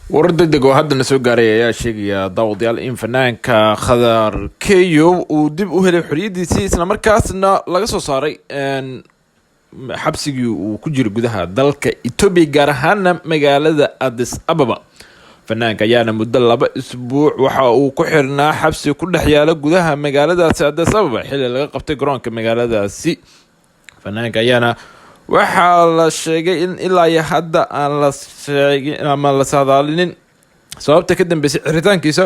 ورد degdeg oo hadda soo gaaray ayaa sheegaya daawadayaal in fanaanka Khadar Keyo uu dib u helay xoriyadiisii isla markaasna laga soo saaray xabsigii uu ku jiro gudaha dalka Itoobiya gaar ahaan magaalada Addis Ababa. fanaanka ayaana muddo 2 isbuuc waxa uu ku xirnaa xabsi ku dhex yaala gudaha magaaladaasi Addis Ababa xilli laga qabtay garoonka magaaladaasi. fanaanka ayaana waxaa la sheegay in ilaa hadda aan la sheegin ama la saadaalinin sababta ka dambeysay xiritaankiisa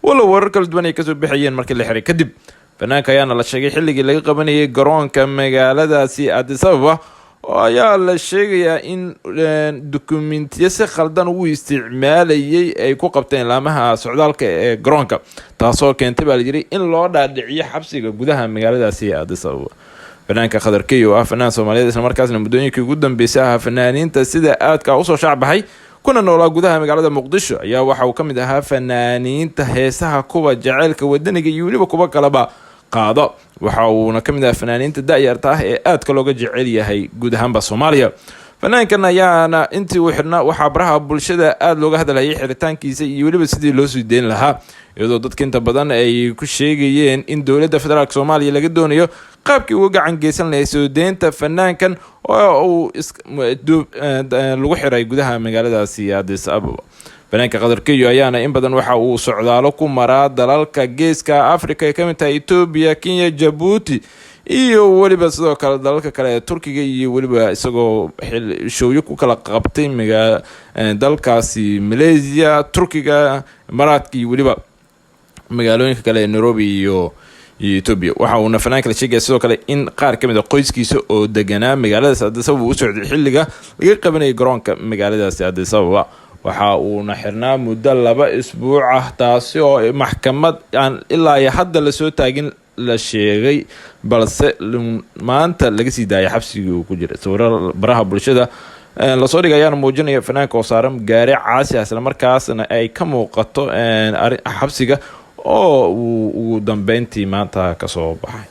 wala warar kala duwan ay ka soo bixiyeen markii la xiray kadib. fanaanka ayaana la sheegay xilligii laga qabanayay garoonka magaaladaasi Addis Ababa ayaa la sheegayaa in dukumiintiyo si khaldan uu isticmaalayay ay ku qabteen laamaha socdaalka ee garoonka taasoo keentay baa la yiri in loo dhaadhiciyo xabsiga gudaha magaaladaasi Addis Ababa. fanaanka Khadar Keyo ah fanaan Soomaaliyeed isla markaasna muddooyinkii ugu dambeysay ah fanaaniinta sida aadka u soo shacbahay kuna noolaa gudaha magaalada Muqdisho ayaa waxa uu kamid ahaa fanaaniinta heesaha kuwa jaceylka wadaniga iyo waliba kuwa kaleba qaado. waxa uu kamid ahaa fanaaniinta da'yarta ah ee aadka looga jecel yahay guud ahaan Soomaaliya. fanaankan ayaana intii uu xirnaa waxa baraha bulshada aad looga hadlayay xiritaankiisa iyo waliba sidii loo soo deyn lahaa iyadoo dadka inta badan ay ku sheegayeen in dawladda federaalka Soomaaliya laga doonayo qaabkii uu gacan geysan lahayd soo deynta fanaankan oo lagu xiray gudaha magaaladaasi Addis Ababa. fanaanka Khadar Keyo ayaana in badan waxa uu socdaalo ku maraa dalalka geeska Afrika ee kamid tahay Itoobiya, Kenya, Djibouti iyo waliba sidoo kale dalalka kale ee Turkiga iyo waliba isagoo showyo ku kala qabtay dalkaasi Malaysia, Turkiga, Emiraadka iyo waliba magaalooyinka kale ee Nairobi iyo Itoobiya. waxa uu fanaanka la sheegay sidoo kale in qaar kamid ah qoyskiisa oo deganaa magaalada Addis Ababa uu socday xilliga laga qabanayay garoonka magaaladaasi Addis Ababa. waxa uu xirnaa muddo 2 isbuuc ah taasi oo maxkamad aan ilaa hadda la soo taagin la sheegay balse maanta laga sii daayay xabsigii uu ku jiray. sawirro baraha bulshada la soo dhigay ayaana muujinaya fanaanka oo saaran gaari caasi ah isla markaasna ay ka muuqato xabsiga oo uu ugu dambeyntii maanta ka soo baxay.